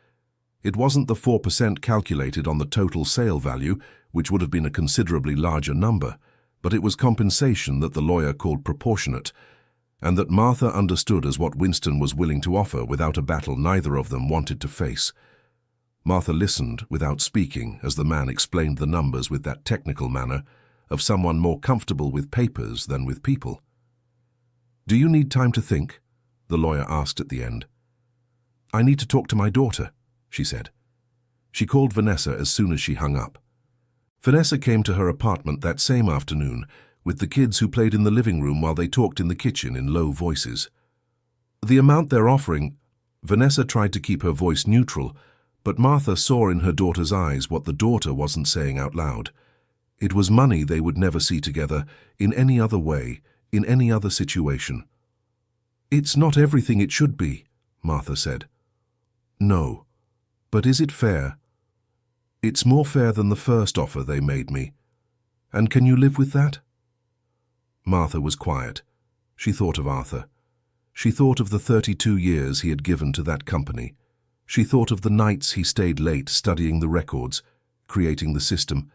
It wasn't the 4% calculated on the total sale value, which would have been a considerably larger number, but it was compensation that the lawyer called proportionate, and that Martha understood as what Winston was willing to offer without a battle neither of them wanted to face. Martha listened without speaking as the man explained the numbers with that technical manner of someone more comfortable with papers than with people. "Do you need time to think?" the lawyer asked at the end. "I need to talk to my daughter," she said. She called Vanessa as soon as she hung up. Vanessa came to her apartment that same afternoon with the kids who played in the living room while they talked in the kitchen in low voices. "The amount they're offering—" Vanessa tried to keep her voice neutral, but Martha saw in her daughter's eyes what the daughter wasn't saying out loud. It was money they would never see together, in any other way, in any other situation. "It's not everything it should be," Martha said. "No, but is it fair?" "It's more fair than the first offer they made me. And can you live with that?" Martha was quiet. She thought of Arthur. She thought of the 32 years he had given to that company. She thought of the nights he stayed late studying the records, creating the system,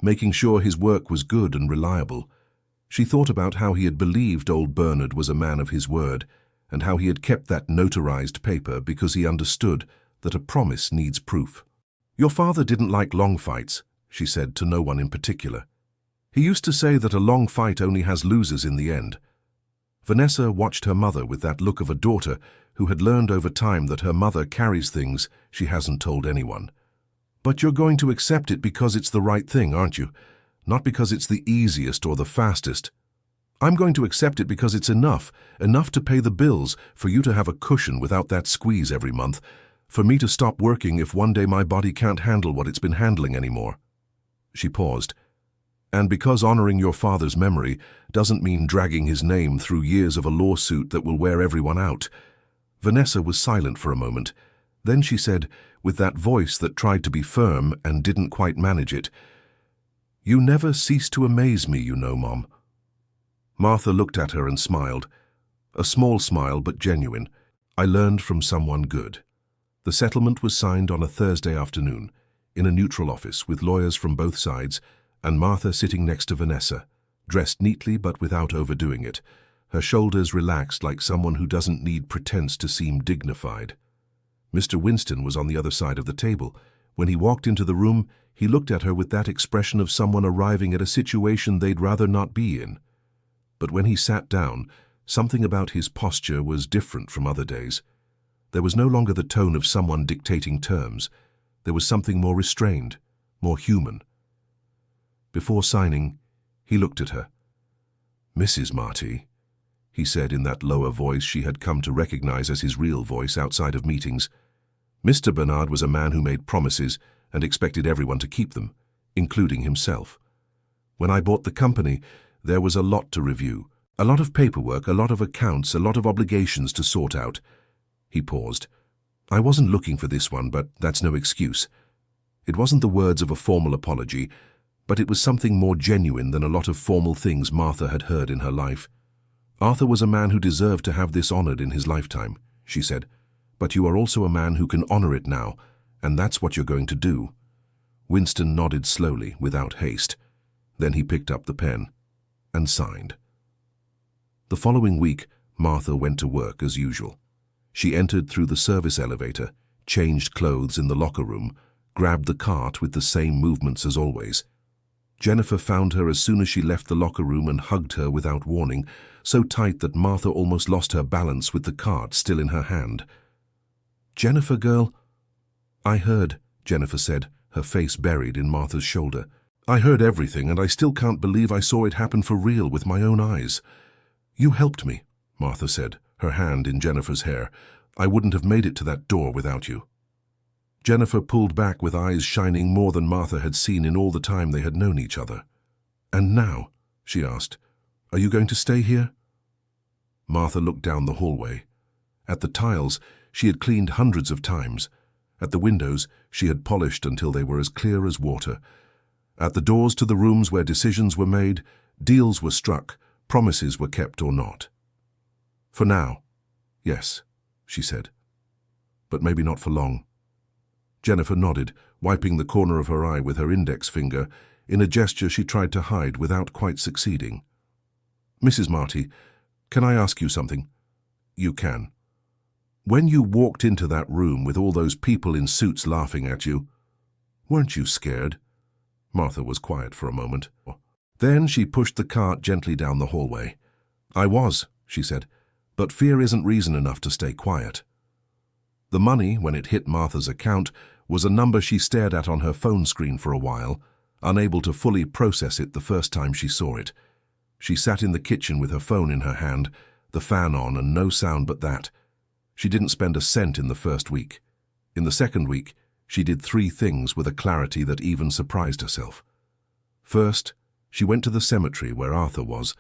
making sure his work was good and reliable. She thought about how he had believed old Bernard was a man of his word, and how he had kept that notarized paper because he understood that a promise needs proof. "Your father didn't like long fights," she said to no one in particular. "He used to say that a long fight only has losers in the end." Vanessa watched her mother with that look of a daughter who had learned over time that her mother carries things she hasn't told anyone. "But you're going to accept it because it's the right thing, aren't you? Not because it's the easiest or the fastest." "I'm going to accept it because it's enough to pay the bills, for you to have a cushion without that squeeze every month, for me to stop working if one day my body can't handle what it's been handling anymore." She paused. "And because honoring your father's memory doesn't mean dragging his name through years of a lawsuit that will wear everyone out." Vanessa was silent for a moment. Then she said, with that voice that tried to be firm and didn't quite manage it, "You never cease to amaze me, you know, Mom." Martha looked at her and smiled. A small smile, but genuine. "I learned from someone good." The settlement was signed on a Thursday afternoon, in a neutral office with lawyers from both sides, and Martha sitting next to Vanessa, dressed neatly but without overdoing it, her shoulders relaxed like someone who doesn't need pretense to seem dignified. Mr. Winston was on the other side of the table. When he walked into the room, he looked at her with that expression of someone arriving at a situation they'd rather not be in. But when he sat down, something about his posture was different from other days. There was no longer the tone of someone dictating terms. There was something more restrained, more human. Before signing, he looked at her. "Mrs. Marty," he said in that lower voice she had come to recognize as his real voice outside of meetings. Mr. Bernard was a man who made promises and expected everyone to keep them, including himself. "When I bought the company, there was a lot to review, a lot of paperwork, a lot of accounts, a lot of obligations to sort out." He paused. "I wasn't looking for this one, but that's no excuse." It wasn't the words of a formal apology, but it was something more genuine than a lot of formal things Martha had heard in her life. "Arthur was a man who deserved to have this honored in his lifetime," she said. "But you are also a man who can honor it now, and that's what you're going to do." Winston nodded slowly, without haste. Then he picked up the pen and signed. The following week, Martha went to work as usual. She entered through the service elevator, changed clothes in the locker room, grabbed the cart with the same movements as always. Jennifer found her as soon as she left the locker room and hugged her without warning, so tight that Martha almost lost her balance with the cart still in her hand. "Jennifer, girl?" "I heard," Jennifer said, her face buried in Martha's shoulder. "I heard everything, and I still can't believe I saw it happen for real with my own eyes." "You helped me," Martha said, her hand in Jennifer's hair. "I wouldn't have made it to that door without you." Jennifer pulled back with eyes shining more than Martha had seen in all the time they had known each other. "And now," she asked, "are you going to stay here?" Martha looked down the hallway. At the tiles, she had cleaned hundreds of times. At the windows, she had polished until they were as clear as water. At the doors to the rooms where decisions were made, deals were struck, promises were kept or not. "For now, yes," she said. "But maybe not for long." Jennifer nodded, wiping the corner of her eye with her index finger, in a gesture she tried to hide without quite succeeding. "Mrs. Marty, can I ask you something?" "You can." "When you walked into that room with all those people in suits laughing at you, weren't you scared?" Martha was quiet for a moment. Then she pushed the cart gently down the hallway. "I was," she said, "but fear isn't reason enough to stay quiet." The money, when it hit Martha's account, was a number she stared at on her phone screen for a while, unable to fully process it the first time she saw it. She sat in the kitchen with her phone in her hand, the fan on and no sound but that. She didn't spend a cent in the first week. In the second week, she did 3 things with a clarity that even surprised herself. First, she went to the cemetery where Arthur was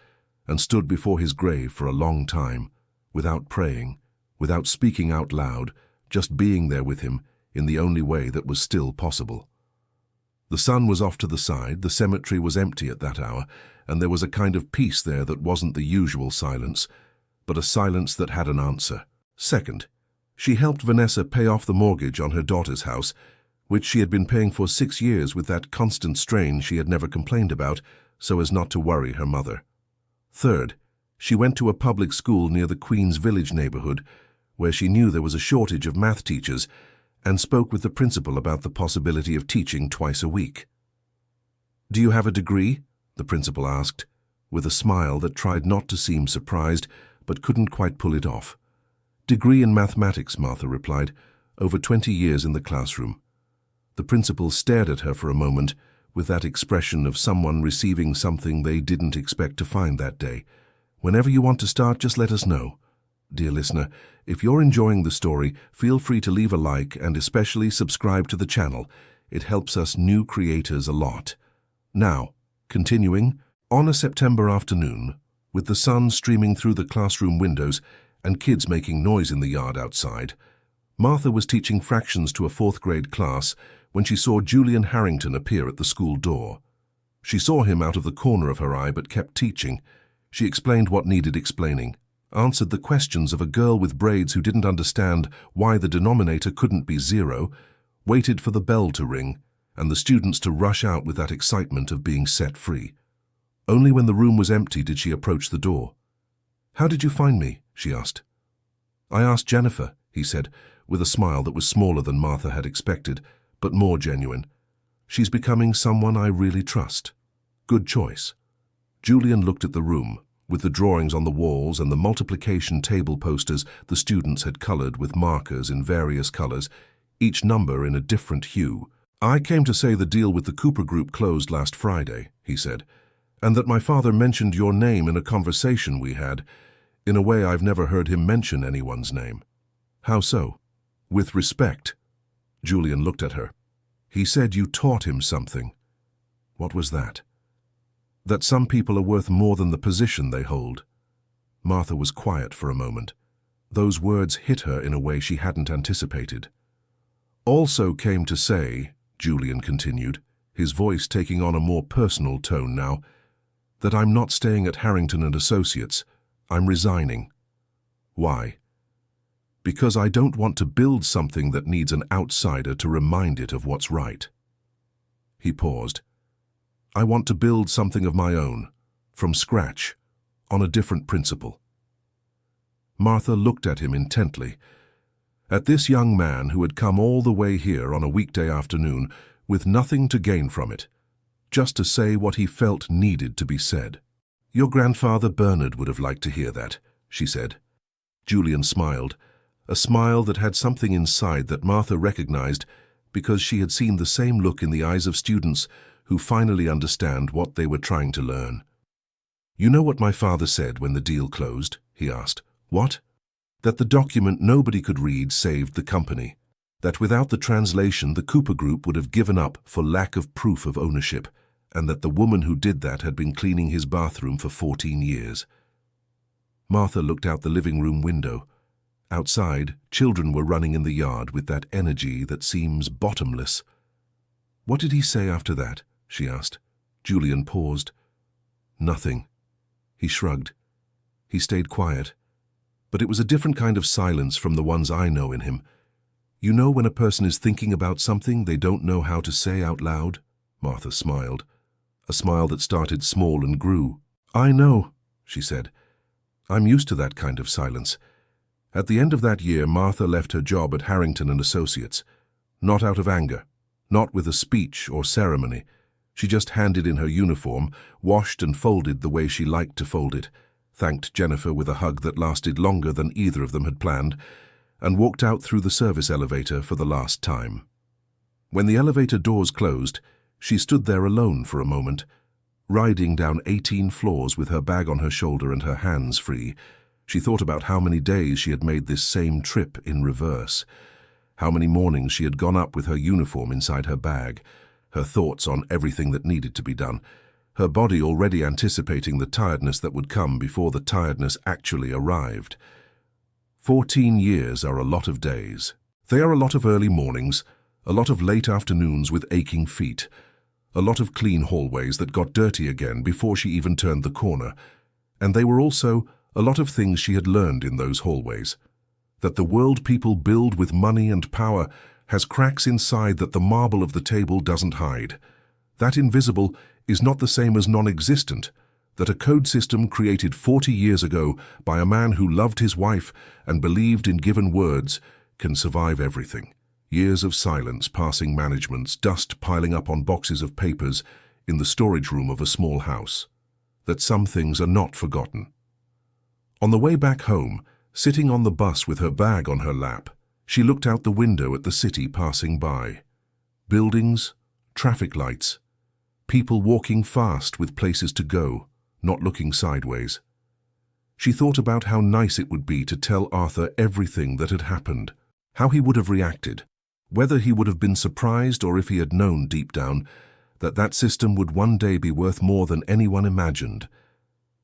and stood before his grave for a long time, without praying, without speaking out loud, just being there with him in the only way that was still possible. The sun was off to the side, the cemetery was empty at that hour, and there was a kind of peace there that wasn't the usual silence, but a silence that had an answer. Second, she helped Vanessa pay off the mortgage on her daughter's house, which she had been paying for 6 years with that constant strain she had never complained about, so as not to worry her mother. Third, she went to a public school near the Queen's Village neighborhood, where she knew there was a shortage of math teachers, and spoke with the principal about the possibility of teaching twice a week. "Do you have a degree?" the principal asked, with a smile that tried not to seem surprised, but couldn't quite pull it off. "Degree in mathematics," Martha replied, "over 20 years in the classroom." The principal stared at her for a moment, with that expression of someone receiving something they didn't expect to find that day. "Whenever you want to start, just let us know." Dear listener, if you're enjoying the story, feel free to leave a like and especially subscribe to the channel. It helps us new creators a lot. Now, continuing, on a September afternoon, with the sun streaming through the classroom windows and kids making noise in the yard outside, Martha was teaching fractions to a 4th grade class when she saw Julian Harrington appear at the school door. She saw him out of the corner of her eye but kept teaching. She explained what needed explaining, answered the questions of a girl with braids who didn't understand why the denominator couldn't be 0, waited for the bell to ring, and the students to rush out with that excitement of being set free. Only when the room was empty did she approach the door. "How did you find me?" she asked. "I asked Jennifer," he said, with a smile that was smaller than Martha had expected, but more genuine. "She's becoming someone I really trust." "Good choice." Julian looked at the room, with the drawings on the walls and the multiplication table posters the students had colored with markers in various colors, each number in a different hue. "I came to say the deal with the Cooper Group closed last Friday," he said, "and that my father mentioned your name in a conversation we had, in a way I've never heard him mention anyone's name." "How so?" "With respect." Julian looked at her. "He said you taught him something." "What was that?" "That some people are worth more than the position they hold." Martha was quiet for a moment. Those words hit her in a way she hadn't anticipated. "Also came to say," Julian continued, his voice taking on a more personal tone now, "that I'm not staying at Harrington and Associates. I'm resigning." "Why?" "Because I don't want to build something that needs an outsider to remind it of what's right." He paused. "I want to build something of my own, from scratch, on a different principle." Martha looked at him intently. At this young man who had come all the way here on a weekday afternoon with nothing to gain from it, just to say what he felt needed to be said. "Your grandfather Bernard would have liked to hear that," she said. Julian smiled, a smile that had something inside that Martha recognized because she had seen the same look in the eyes of students who finally understand what they were trying to learn. "You know what my father said when the deal closed?" he asked. "What?" "That the document nobody could read saved the company. That without the translation the Cooper Group would have given up for lack of proof of ownership, and that the woman who did that had been cleaning his bathroom for 14 years. Martha looked out the living room window. Outside, children were running in the yard with that energy that seems bottomless. "What did he say after that?" she asked. Julian paused. "Nothing." He shrugged. He stayed quiet. But it was a different kind of silence from the ones I know in him. "You know when a person is thinking about something they don't know how to say out loud?" Martha smiled. A smile that started small and grew. "I know," she said. "I'm used to that kind of silence." At the end of that year, Martha left her job at Harrington and Associates. Not out of anger, not with a speech or ceremony. She just handed in her uniform, washed and folded the way she liked to fold it, thanked Jennifer with a hug that lasted longer than either of them had planned, and walked out through the service elevator for the last time. When the elevator doors closed, she stood there alone for a moment, riding down 18 floors with her bag on her shoulder and her hands free. She thought about how many days she had made this same trip in reverse, how many mornings she had gone up with her uniform inside her bag, her thoughts on everything that needed to be done, her body already anticipating the tiredness that would come before the tiredness actually arrived. 14 years are a lot of days. They are a lot of early mornings, a lot of late afternoons with aching feet, a lot of clean hallways that got dirty again before she even turned the corner, and they were also a lot of things she had learned in those hallways. That the world people build with money and power has cracks inside that the marble of the table doesn't hide. That invisible is not the same as non-existent. That a code system created 40 years ago by a man who loved his wife and believed in given words can survive everything. Years of silence passing managements, dust piling up on boxes of papers in the storage room of a small house. That some things are not forgotten. On the way back home, sitting on the bus with her bag on her lap, she looked out the window at the city passing by. Buildings, traffic lights, people walking fast with places to go, not looking sideways. She thought about how nice it would be to tell Arthur everything that had happened, how he would have reacted, whether he would have been surprised or if he had known deep down that that system would one day be worth more than anyone imagined.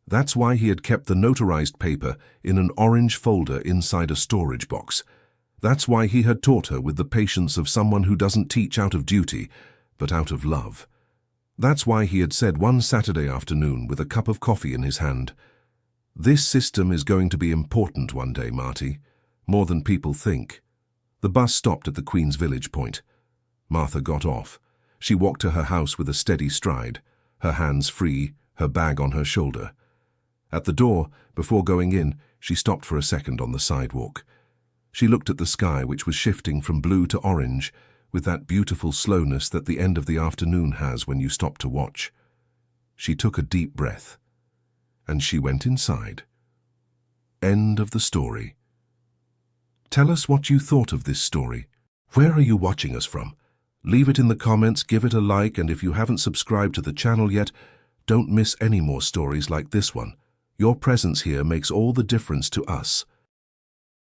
That's why he had kept the notarized paper in an orange folder inside a storage box. That's why he had taught her with the patience of someone who doesn't teach out of duty, but out of love. That's why he had said one Saturday afternoon with a cup of coffee in his hand, "This system is going to be important one day, Marty, more than people think." The bus stopped at the Queen's Village point. Martha got off. She walked to her house with a steady stride, her hands free, her bag on her shoulder. At the door, before going in, she stopped for a second on the sidewalk. She looked at the sky, which was shifting from blue to orange, with that beautiful slowness that the end of the afternoon has when you stop to watch. She took a deep breath, and she went inside. End of the story. Tell us what you thought of this story. Where are you watching us from? Leave it in the comments, give it a like, and if you haven't subscribed to the channel yet, don't miss any more stories like this one. Your presence here makes all the difference to us.